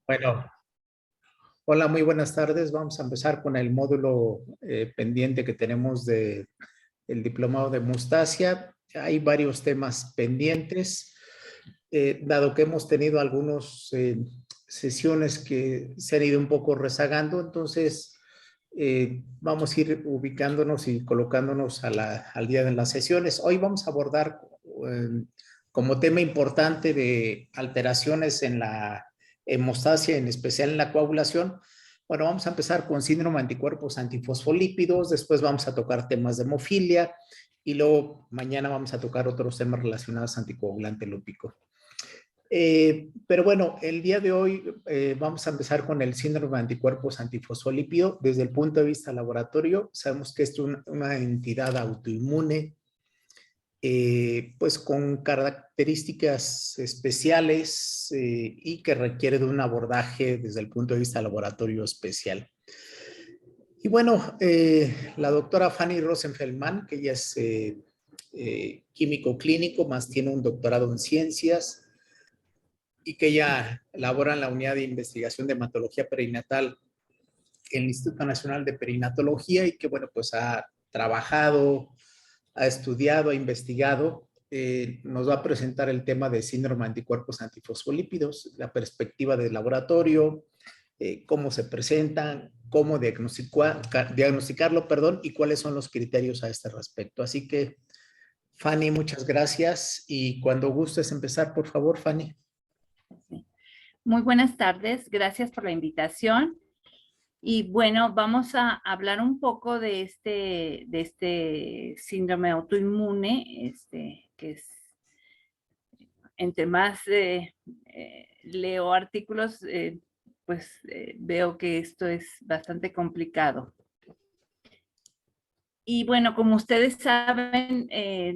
Bueno, hola, muy buenas tardes. Vamos a empezar con el módulo pendiente que tenemos de el diplomado de Mustasia. Hay varios temas pendientes, dado que hemos tenido algunas sesiones que se han ido un poco rezagando, entonces vamos a ir ubicándonos y colocándonos al día de las sesiones. Hoy vamos a abordar como tema importante de alteraciones en la hemostasia, en especial en la coagulación. Bueno, vamos a empezar con síndrome de anticuerpos antifosfolípidos, después vamos a tocar temas de hemofilia y luego mañana vamos a tocar otros temas relacionados a anticoagulante lúpico. Pero bueno, el día de hoy vamos a empezar con el síndrome de anticuerpos antifosfolípido. Desde el punto de vista laboratorio, sabemos que es una entidad autoinmune, pues con características especiales y que requiere de un abordaje desde el punto de vista laboratorio especial. Y bueno, la doctora Fanny Rosenfeldman, que ella es químico clínico, más tiene un doctorado en ciencias y que ella labora en la unidad de investigación de hematología perinatal en el Instituto Nacional de Perinatología y que bueno, pues ha trabajado, ha estudiado, ha investigado, nos va a presentar el tema de síndrome de anticuerpos antifosfolípidos, la perspectiva del laboratorio, cómo se presentan, cómo diagnosticarlo, perdón, y cuáles son los criterios a este respecto. Así que, Fanny, muchas gracias y cuando gustes empezar, por favor, Fanny. Sí. Muy buenas tardes, gracias por la invitación. Y bueno, vamos a hablar un poco de este síndrome autoinmune, que es, entre más leo artículos, veo que esto es bastante complicado. Y bueno, como ustedes saben,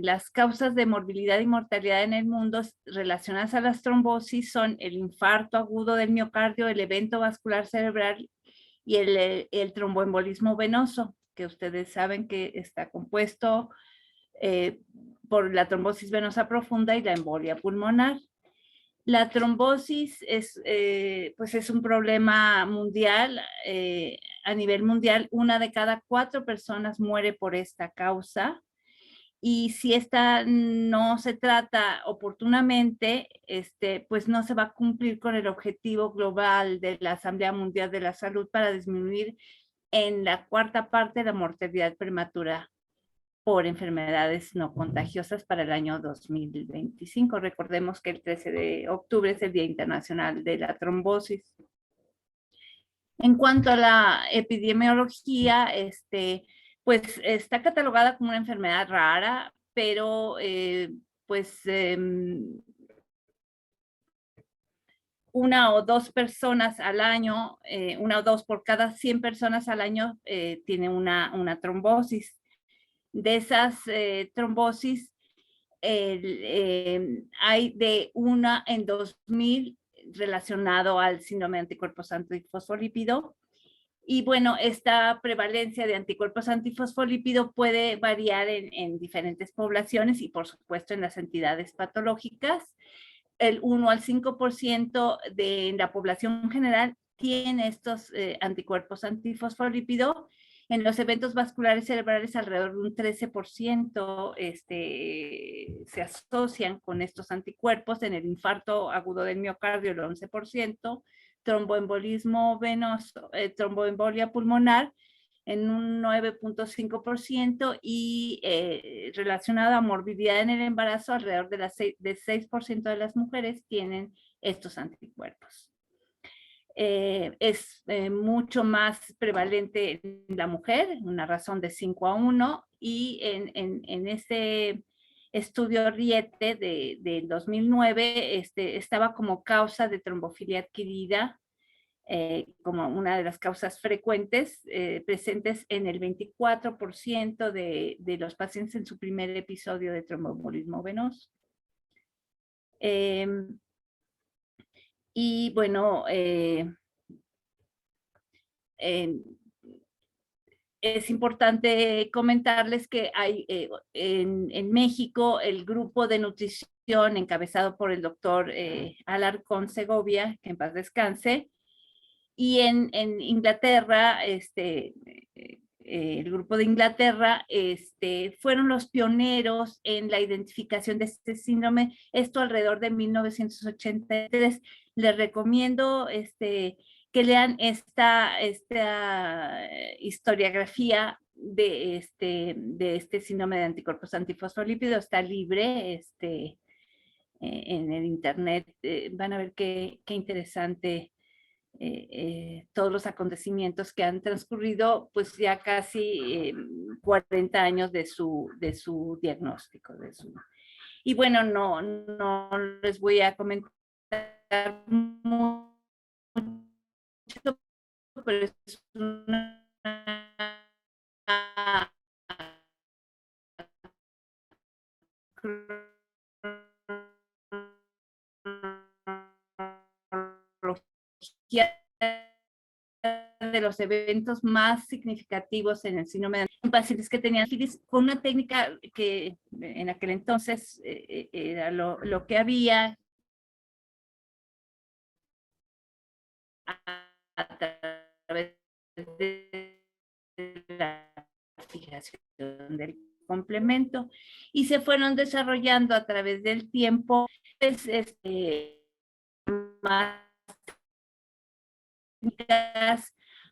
las causas de morbilidad y mortalidad en el mundo relacionadas a las trombosis son el infarto agudo del miocardio, el evento vascular cerebral y el tromboembolismo venoso, que ustedes saben que está compuesto por la trombosis venosa profunda y la embolia pulmonar. La trombosis pues es un problema mundial. A nivel mundial, 1 de cada 4 personas muere por esta causa. Y si esta no se trata oportunamente, pues no se va a cumplir con el objetivo global de la Asamblea Mundial de la Salud para disminuir en la 4ª parte la mortalidad prematura por enfermedades no contagiosas para el año 2025. Recordemos que el 13 de octubre es el Día Internacional de la Trombosis. En cuanto a la epidemiología, pues está catalogada como una enfermedad rara, pero pues 1 o 2 personas al año, 1 o 2 por cada 100 personas al año tiene una trombosis. De esas trombosis, hay de 1 en 2,000 relacionado al síndrome de anticuerpos antifosfolípido. Y bueno, esta prevalencia de anticuerpos antifosfolípido puede variar en diferentes poblaciones y por supuesto en las entidades patológicas. El 1 al 5% de la población general tiene estos anticuerpos antifosfolípido. En los eventos vasculares cerebrales, alrededor de un 13% se asocian con estos anticuerpos. En el infarto agudo del miocardio, el 11%, tromboembolismo venoso, tromboembolia pulmonar, en un 9.5% y relacionado a morbilidad en el embarazo, alrededor de 6% de las mujeres tienen estos anticuerpos. Es mucho más prevalente en la mujer, una razón de 5-1, y en este estudio Riete del 2009 estaba como causa de trombofilia adquirida, como una de las causas frecuentes, presentes en el 24% de los pacientes en su primer episodio de tromboembolismo venoso. Y bueno, es importante comentarles que hay en México el grupo de nutrición encabezado por el doctor Alarcón Segovia, que en paz descanse, Y en Inglaterra, el grupo de Inglaterra fueron los pioneros en la identificación de este síndrome, esto alrededor de 1983. Les recomiendo que lean esta historiografía de este síndrome de anticuerpos antifosfolípidos. Está libre en el internet. Van a ver qué interesante todos los acontecimientos que han transcurrido, pues ya casi 40 años de su diagnóstico. Y bueno, no les voy a comentar mucho, pero es una cronología de los eventos más significativos en el síndrome de pacientes que tenían sífilis, con una técnica que en aquel entonces era lo que había a través de la fijación del complemento, y se fueron desarrollando a través del tiempo pues, más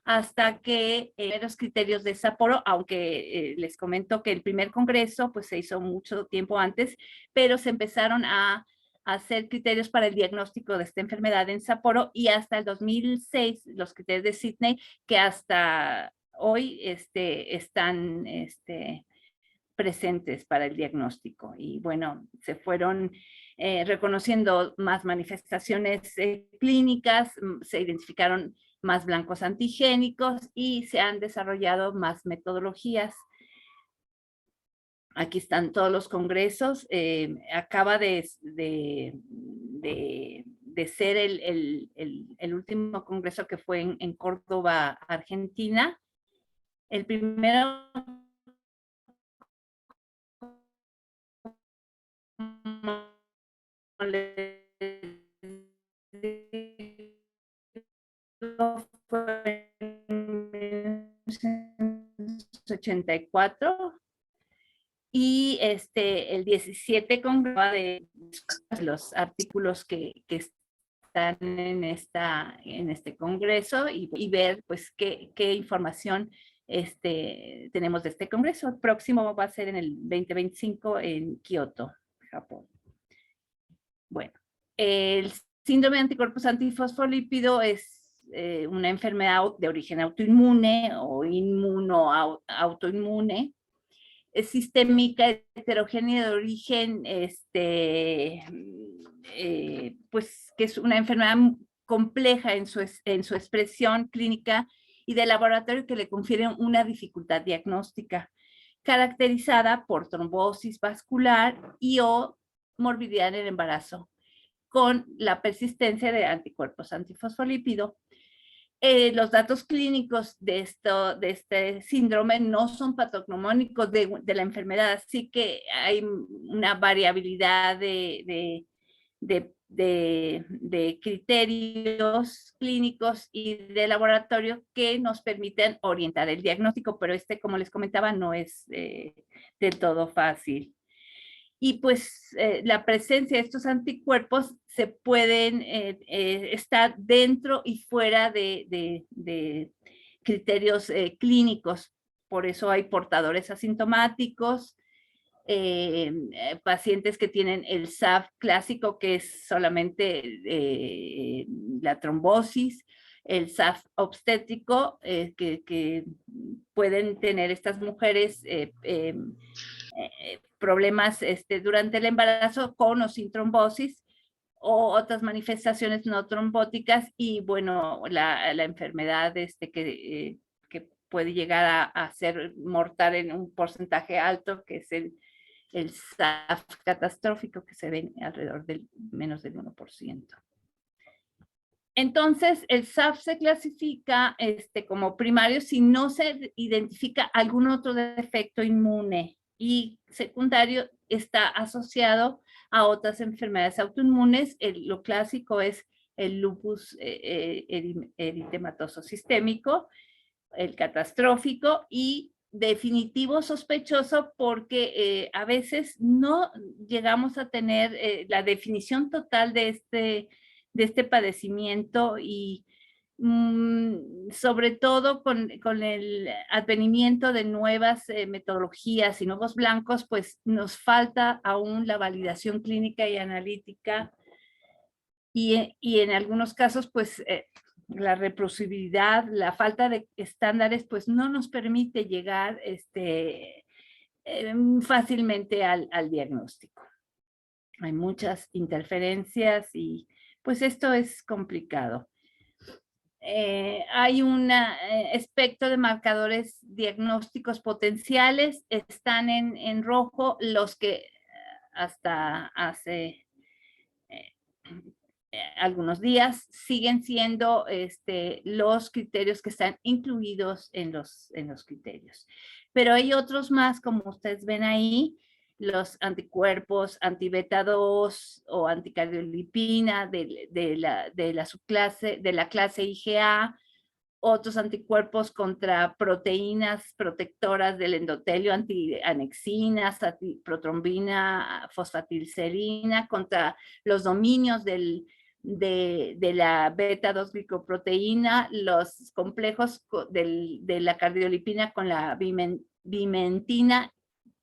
hasta que los criterios de Sapporo, aunque les comento que el primer congreso pues se hizo mucho tiempo antes, pero se empezaron a hacer criterios para el diagnóstico de esta enfermedad en Sapporo, y hasta el 2006 los criterios de Sydney, que hasta hoy están presentes para el diagnóstico. Y bueno, se fueron reconociendo más manifestaciones clínicas, se identificaron más blancos antigénicos y se han desarrollado más metodologías. Aquí están todos los congresos. Acaba de ser el último congreso, que fue en Córdoba, Argentina. El primero fue en 1984, y el 17 congreso de los artículos que están en este congreso, y ver pues qué información tenemos de este congreso. El próximo va a ser en el 2025 en Kioto, Japón. Bueno, el síndrome de anticuerpos antifosfolípido es una enfermedad de origen autoinmune o autoinmune. Es sistémica, heterogénea, de origen, pues que es una enfermedad compleja en su expresión clínica y de laboratorio, que le confiere una dificultad diagnóstica, caracterizada por trombosis vascular y o morbilidad en el embarazo, con la persistencia de anticuerpos antifosfolípido. Los datos clínicos de este síndrome no son patognomónicos de la enfermedad, así que hay una variabilidad de criterios clínicos y de laboratorio que nos permiten orientar el diagnóstico, pero como les comentaba, no es del todo fácil. Y pues la presencia de estos anticuerpos se pueden estar dentro y fuera de criterios clínicos. Por eso hay portadores asintomáticos, pacientes que tienen el SAF clásico, que es solamente la trombosis, el SAF obstétrico, que pueden tener estas mujeres problemas durante el embarazo con o sin trombosis, o otras manifestaciones no trombóticas, y bueno, la enfermedad que puede llegar a ser mortal en un porcentaje alto, que es el SAF catastrófico, que se ve alrededor del menos del 1%. Entonces, el SAF se clasifica como primario si no se identifica algún otro defecto inmune, y secundario está asociado a otras enfermedades autoinmunes. Lo clásico es el lupus eritematoso sistémico, el catastrófico y definitivo sospechoso, porque a veces no llegamos a tener la definición total de este padecimiento y sobre todo con el advenimiento de nuevas metodologías y nuevos blancos, pues nos falta aún la validación clínica y analítica y en algunos casos, pues la reproducibilidad, la falta de estándares, pues no nos permite llegar fácilmente al diagnóstico. Hay muchas interferencias y pues esto es complicado. Hay un espectro de marcadores diagnósticos potenciales, están en rojo los que hasta hace algunos días siguen siendo los criterios que están incluidos en los criterios. Pero hay otros más, como ustedes ven ahí, los anticuerpos anti-beta 2 o anticardiolipina de la subclase, de la clase IgA, otros anticuerpos contra proteínas protectoras del endotelio, antianexinas, protrombina, fosfatilcerina, contra los dominios de la beta-2 glicoproteína, los complejos de la cardiolipina con la bimentina,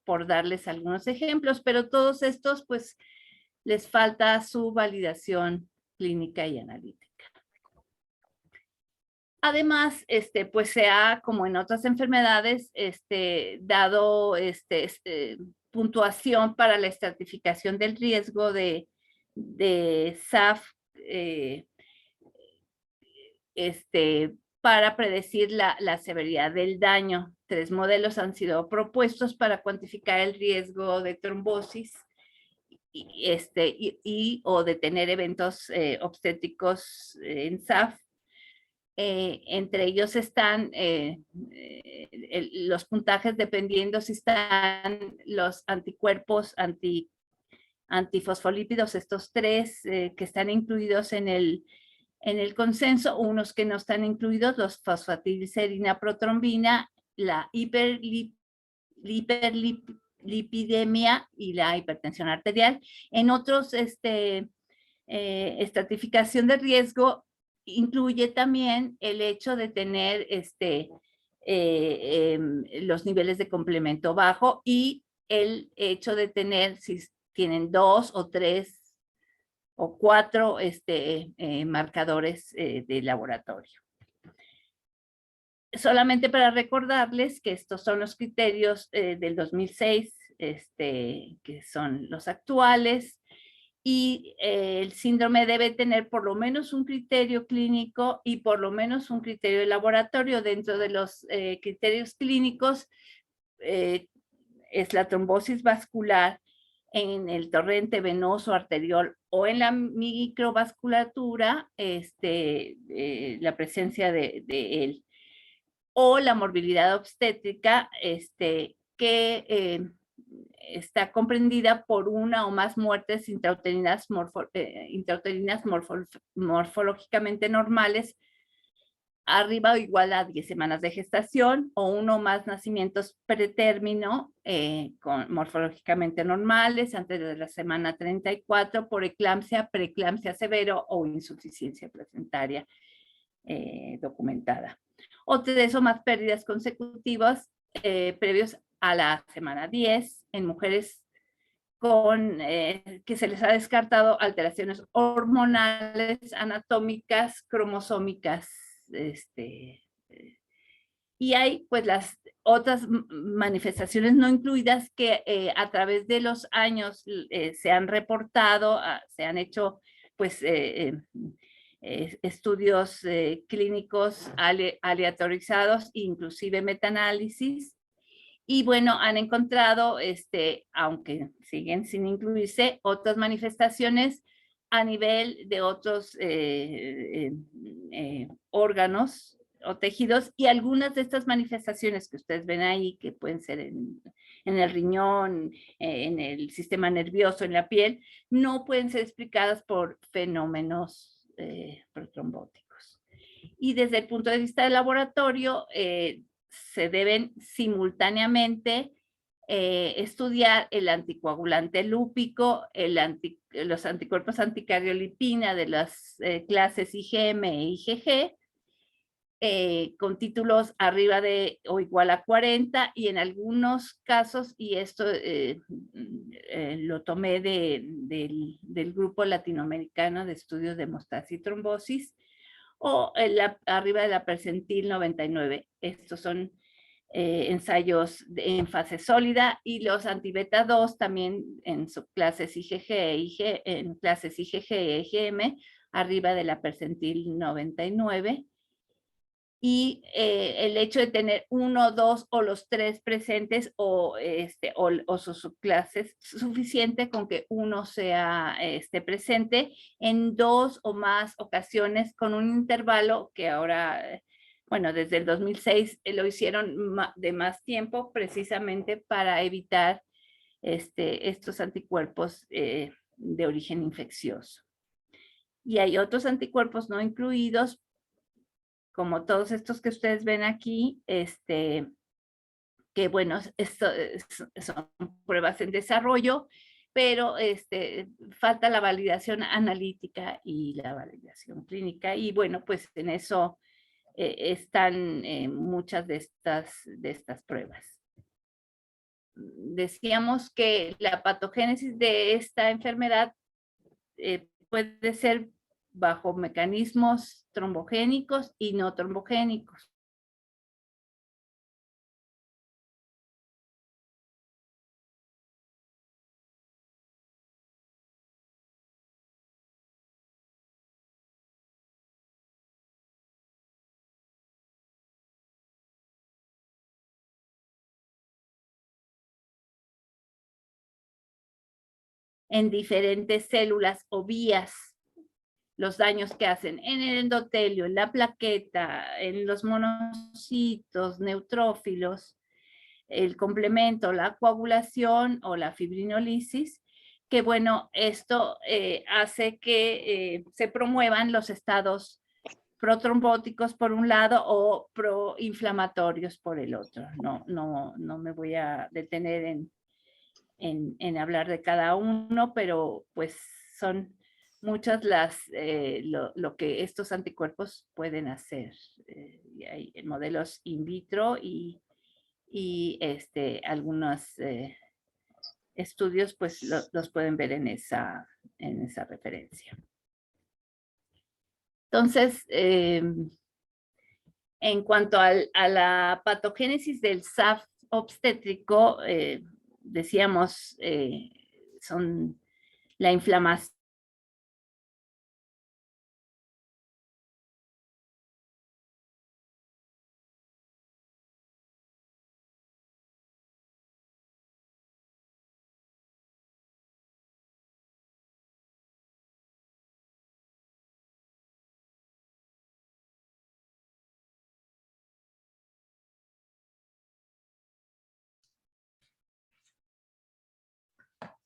por darles algunos ejemplos, pero todos estos pues les falta su validación clínica y analítica. Además, pues se ha, como en otras enfermedades, dado puntuación para la estratificación del riesgo de SAF, para predecir la severidad del daño. 3 modelos han sido propuestos para cuantificar el riesgo de trombosis o de tener eventos obstétricos en SAF. Entre ellos están los puntajes dependiendo si están los anticuerpos antifosfolípidos, estos 3 que están incluidos en el consenso, unos que no están incluidos, los fosfatilcerina protrombina, la hiperlipidemia y la hipertensión arterial. En otros, estratificación de riesgo incluye también el hecho de tener los niveles de complemento bajo y el hecho de tener, si tienen 2 o 3 o 4 marcadores de laboratorio. Solamente para recordarles que estos son los criterios del 2006, que son los actuales, y el síndrome debe tener por lo menos un criterio clínico y por lo menos un criterio de laboratorio. Dentro de los criterios clínicos es la trombosis vascular en el torrente venoso arterial o en la microvasculatura, la presencia de él, o la morbilidad obstétrica, que está comprendida por una o más muertes intrauterinas morfológicamente normales arriba o igual a 10 semanas de gestación, o uno o más nacimientos pretérmino morfológicamente normales antes de la semana 34 por eclampsia, preeclampsia severo o insuficiencia placentaria documentada. O 3 o más pérdidas consecutivas previos a la semana 10 en mujeres que se les ha descartado alteraciones hormonales, anatómicas, cromosómicas. Y hay pues las otras manifestaciones no incluidas que a través de los años se han reportado, se han hecho pues estudios clínicos aleatorizados, inclusive metaanálisis, y bueno, han encontrado, aunque siguen sin incluirse, otras manifestaciones a nivel de otros órganos o tejidos, y algunas de estas manifestaciones que ustedes ven ahí, que pueden ser en el riñón, en el sistema nervioso, en la piel, no pueden ser explicadas por fenómenos protrombóticos. Y desde el punto de vista del laboratorio, se deben simultáneamente estudiar el anticoagulante lúpico, los anticuerpos anticardiolipina de las clases IgM e IgG, con títulos arriba de o igual a 40, y en algunos casos, y esto lo tomé del grupo latinoamericano de estudios de hemostasia y trombosis, o arriba de la percentil 99. Estos son ensayos en fase sólida, y los antibeta 2 también en subclases IgG, en clases IgG e IgM, arriba de la percentil 99. Y el hecho de tener 1, 2 o los 3 presentes o sus subclases, suficiente con que uno sea presente en 2 o más ocasiones con un intervalo que ahora, bueno, desde el 2006 lo hicieron de más tiempo, precisamente para evitar estos anticuerpos de origen infeccioso. Y hay otros anticuerpos no incluidos, como todos estos que ustedes ven aquí, que bueno, son pruebas en desarrollo, pero falta la validación analítica y la validación clínica, y bueno, pues en eso están muchas de estas pruebas. Decíamos que la patogénesis de esta enfermedad puede ser bajo mecanismos trombogénicos y no trombogénicos. En diferentes células o vías, los daños que hacen en el endotelio, en la plaqueta, en los monocitos, neutrófilos, el complemento, la coagulación o la fibrinolisis, que bueno, esto hace que se promuevan los estados protrombóticos por un lado o proinflamatorios por el otro. No me voy a detener en hablar de cada uno, pero pues son muchas lo que estos anticuerpos pueden hacer. Hay modelos in vitro y algunos estudios pues los pueden ver en esa referencia. Entonces, en cuanto a la patogénesis del SAF obstétrico, decíamos, son la inflamación.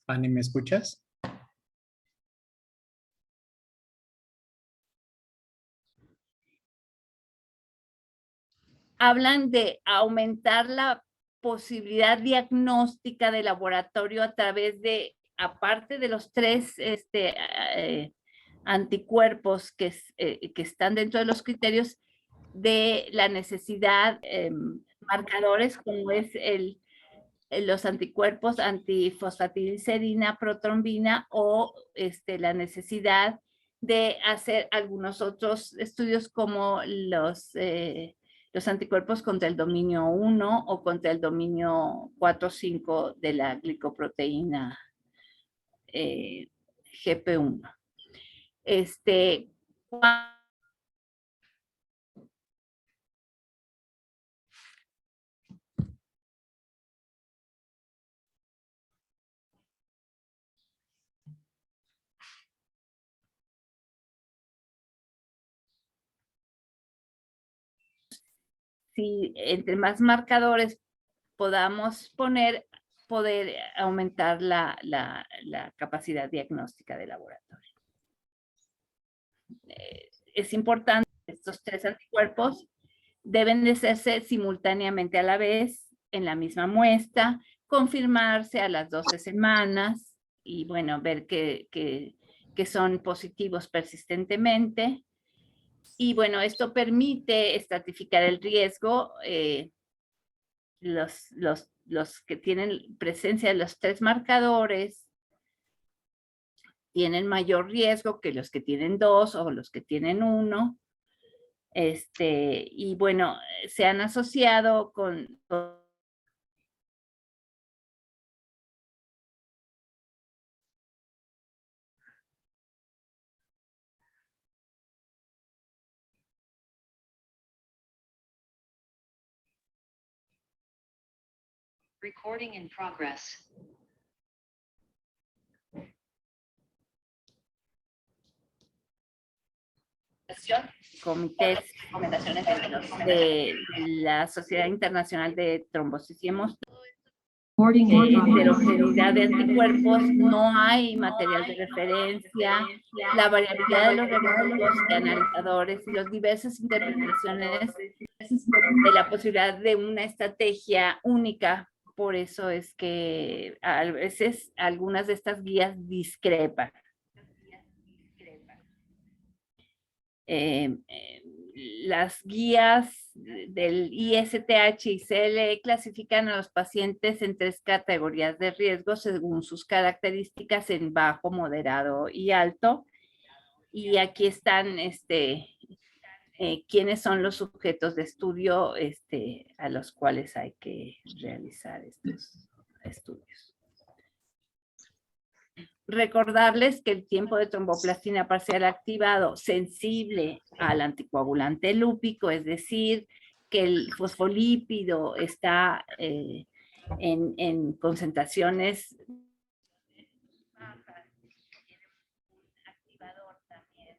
Fanny, ¿me escuchas? Hablan de aumentar la posibilidad diagnóstica de laboratorio a través de, aparte de los 3 anticuerpos que están dentro de los criterios, de la necesidad, marcadores como es los anticuerpos antifosfatidilcerina, protrombina, o la necesidad de hacer algunos otros estudios como los anticuerpos contra el dominio 1 o contra el dominio 4-5 de la glicoproteína GP1. Si entre más marcadores podamos poder aumentar la capacidad diagnóstica del laboratorio. es importante, estos 3 anticuerpos deben de hacerse simultáneamente a la vez en la misma muestra, confirmarse a las 12 semanas y bueno, ver que son positivos persistentemente. Y bueno, esto permite estratificar el riesgo. Los que tienen presencia de los 3 marcadores tienen mayor riesgo que los que tienen 2 o los que tienen 1. Y bueno, se han asociado con Recording in progress. comités de la Sociedad Internacional de Trombosis y Hemostasa. Heterogeneidad de anticuerpos, no hay material de referencia, la variabilidad de los recursos y analizadores y las diversas interpretaciones de la posibilidad de una estrategia única. Por eso es que a veces algunas de estas guías discrepan. Las guías del ISTH y CLE clasifican a los pacientes en 3 categorías de riesgo según sus características en bajo, moderado y alto. Y aquí están quiénes son los sujetos de estudio a los cuales hay que realizar estos estudios. Recordarles que el tiempo de tromboplastina parcial activado sensible al anticoagulante lúpico, es decir, que el fosfolípido está en concentraciones bajas, tiene un activador también,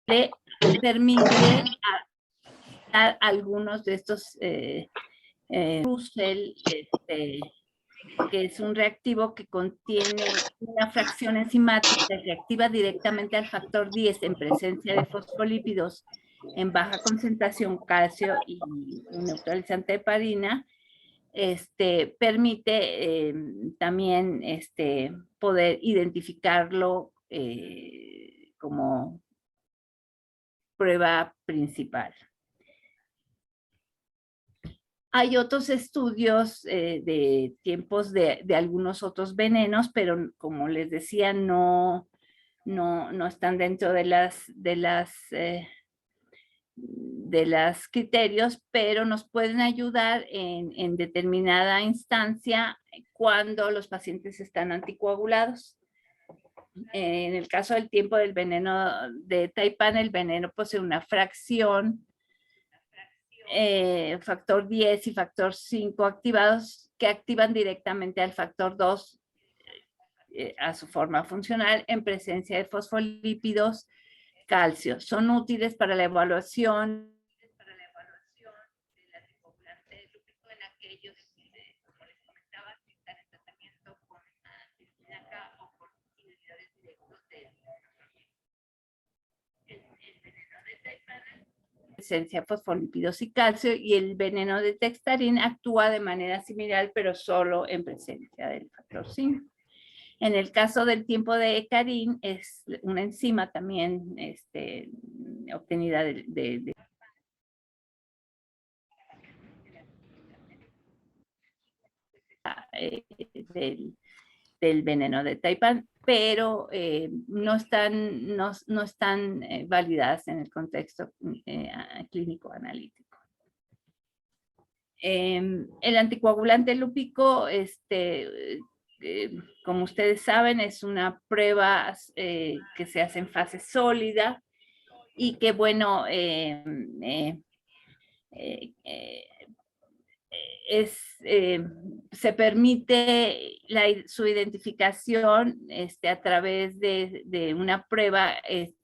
le permite a algunos de estos Russell, que es un reactivo que contiene una fracción enzimática que activa directamente al factor 10 en presencia de fosfolípidos en baja concentración, calcio y un neutralizante de heparina, permite también poder identificarlo como prueba principal. Hay otros estudios de tiempos de algunos otros venenos, pero como les decía, no están dentro de las criterios, pero nos pueden ayudar en determinada instancia cuando los pacientes están anticoagulados. En el caso del tiempo del veneno de Taipan, el veneno posee una fracción factor 10 y factor 5 activados que activan directamente al factor 2 a su forma funcional en presencia de fosfolípidos, calcio. Son útiles para la evaluación del anticoagulante lúpico en aquellos, como les comentaba, que están en tratamiento con antiespinaca o con inhibidores directos del veneno de Taipan, presencia de fosfolípidos y calcio, y el veneno de Textarin actúa de manera similar, pero solo en presencia del factor 5. En el caso del tiempo de hecarín, es una enzima también obtenida del veneno de Taipan, pero no están validadas en el contexto clínico analítico. El anticoagulante lúpico, como ustedes saben, es una prueba que se hace en fase sólida y que, bueno, se permite su identificación a través de una prueba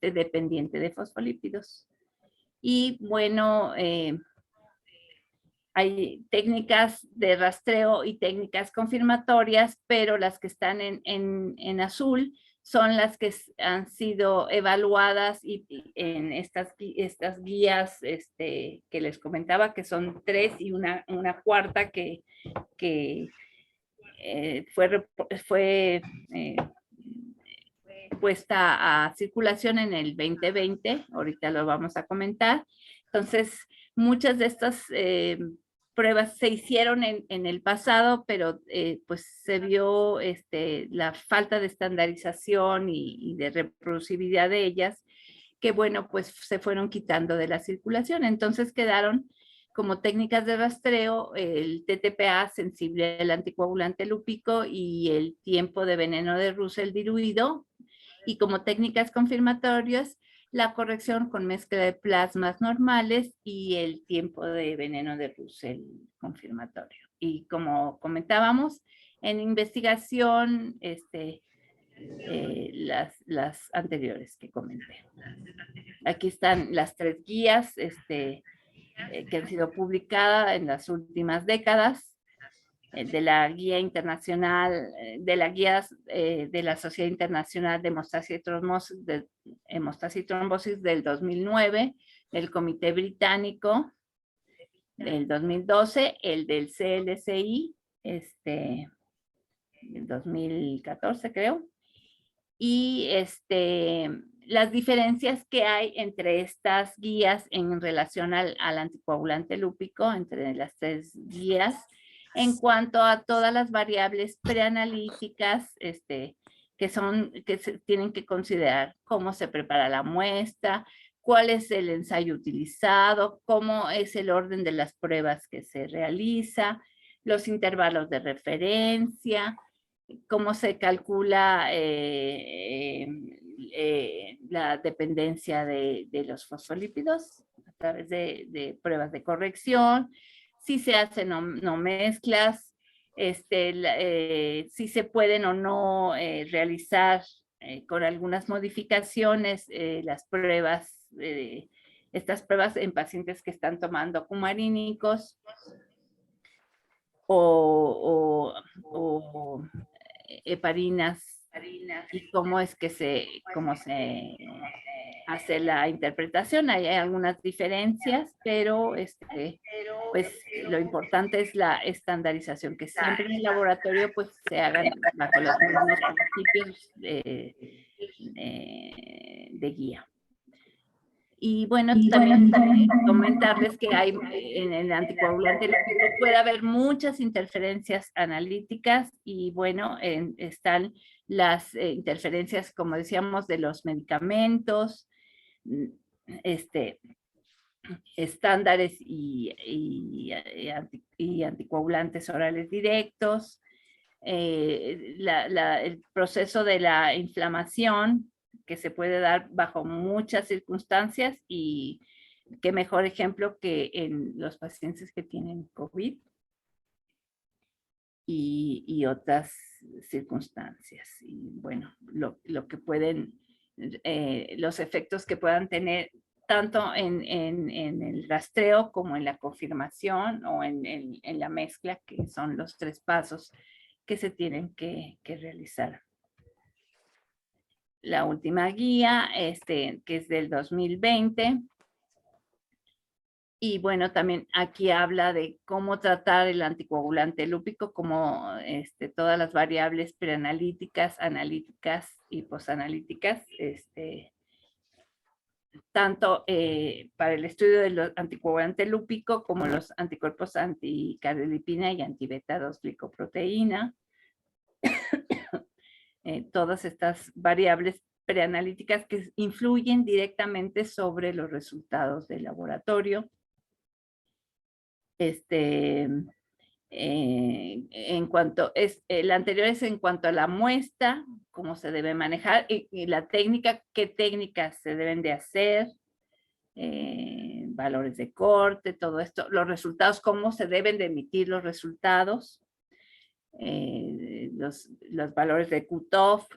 dependiente de fosfolípidos. Y bueno, hay técnicas de rastreo y técnicas confirmatorias, pero las que están en azul son las que han sido evaluadas y en estas guías que les comentaba, que son 3 y una cuarta que fue puesta a circulación en el 2020, ahorita lo vamos a comentar. Entonces, muchas de estas pruebas se hicieron en el pasado, pero pues se vio la falta de estandarización y de reproducibilidad de ellas, que bueno, pues se fueron quitando de la circulación. Entonces quedaron como técnicas de rastreo el TTPA sensible al anticoagulante lúpico y el tiempo de veneno de Russell diluido, y como técnicas confirmatorias la corrección con mezcla de plasmas normales y el tiempo de veneno de Russell confirmatorio. Y como comentábamos, en investigación, las anteriores que comenté. Aquí están las 3 guías que han sido publicadas en las últimas décadas, de la guía internacional, de la guía de la Sociedad Internacional de Hemostasia y Trombosis del 2009, del Comité Británico del 2012, el del CLCI, del 2014 creo, y las diferencias que hay entre estas guías en relación al anticoagulante lúpico, entre las 3 guías, en cuanto a todas las variables preanalíticas que se tienen que considerar: cómo se prepara la muestra, cuál es el ensayo utilizado, cómo es el orden de las pruebas que se realiza, los intervalos de referencia, cómo se calcula la dependencia de los fosfolípidos a través de pruebas de corrección, si se hacen o no mezclas, si se pueden o no realizar con algunas modificaciones las pruebas, estas pruebas en pacientes que están tomando cumarínicos o heparinas, y cómo es que se hace la interpretación. Hay algunas diferencias, pero pues lo importante es la estandarización, que siempre en el laboratorio pues se hagan bajo los mismos principios de guía. Y bueno, también comentarles que hay en el anticoagulante puede haber muchas interferencias analíticas, y bueno, están las interferencias, como decíamos, de los medicamentos, estándares y anticoagulantes orales directos, el proceso de la inflamación, que se puede dar bajo muchas circunstancias, y qué mejor ejemplo que en los pacientes que tienen COVID y otras circunstancias. Y bueno, lo que pueden, los efectos que puedan tener tanto en el rastreo como en la confirmación o en la mezcla, que son los 3 pasos que se tienen que realizar. La última guía, que es del 2020. Y bueno, también aquí habla de cómo tratar el anticoagulante lúpico, como todas las variables preanalíticas, analíticas y posanalíticas, tanto para el estudio del anticoagulante lúpico como los anticuerpos anticardiolipina y antibeta 2 glicoproteína. Todas estas variables preanalíticas que influyen directamente sobre los resultados del laboratorio. En cuanto el anterior es en cuanto a la muestra, cómo se debe manejar, y la técnica, qué técnicas se deben de hacer, valores de corte, todo esto, los resultados, cómo se deben de emitir los resultados, los valores de cutoff,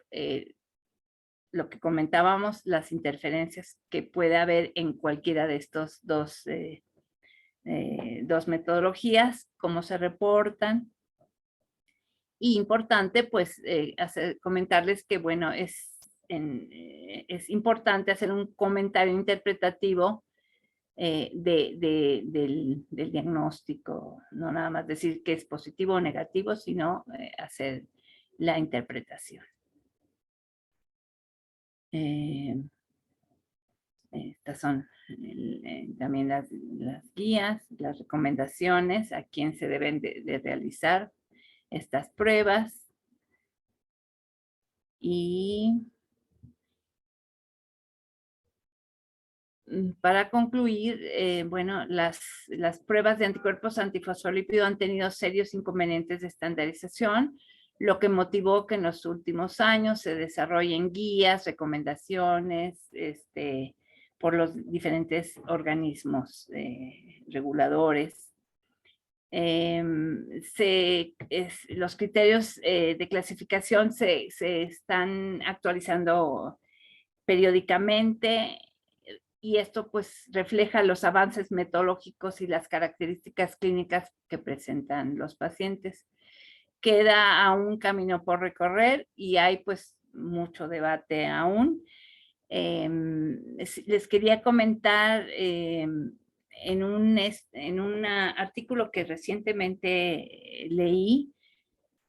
lo que comentábamos, las interferencias que puede haber en cualquiera de estos dos metodologías, cómo se reportan. Y importante, pues, comentarles que, bueno, es es importante hacer un comentario interpretativo del diagnóstico, no nada más decir que es positivo o negativo, sino hacer la interpretación. Estas son también las guías, las recomendaciones a quién se deben de realizar estas pruebas. Y para concluir, bueno, las pruebas de anticuerpos antifosfolípido han tenido serios inconvenientes de estandarización, lo que motivó que en los últimos años se desarrollen guías, recomendaciones, por los diferentes organismos reguladores. Los criterios de clasificación se están actualizando periódicamente, y esto pues refleja los avances metodológicos y las características clínicas que presentan los pacientes. Queda aún camino por recorrer y hay pues mucho debate aún. Les quería comentar en un artículo que recientemente leí,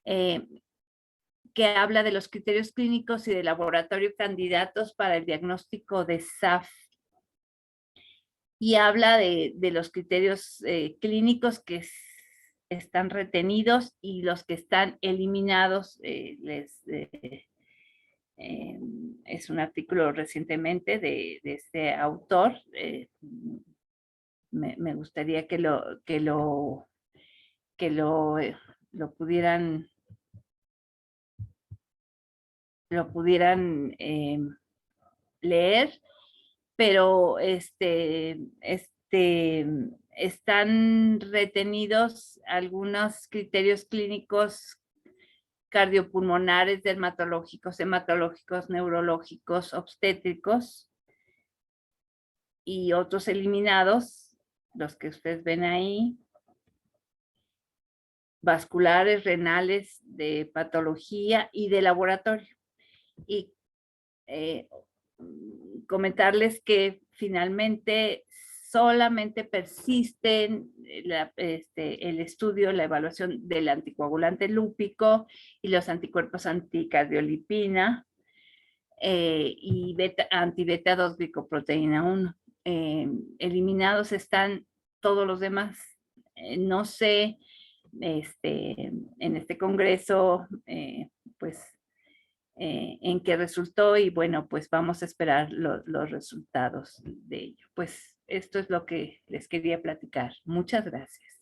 que habla de los criterios clínicos y de laboratorio candidatos para el diagnóstico de SAF. Y habla de los criterios clínicos que están retenidos y los que están eliminados. Es un artículo recientemente de este autor. Me gustaría que lo pudieran leer, pero están retenidos algunos criterios clínicos cardiopulmonares, dermatológicos, hematológicos, neurológicos, obstétricos, y otros eliminados, los que ustedes ven ahí, vasculares, renales, de patología y de laboratorio. Y comentarles que finalmente solamente persisten el estudio, la evaluación del anticoagulante lúpico y los anticuerpos anticardiolipina y anti-beta 2 glicoproteína 1. Eliminados están todos los demás. No sé, en este congreso, pues, en qué resultó, y bueno, pues vamos a esperar los resultados de ello. Pues esto es lo que les quería platicar. Muchas gracias.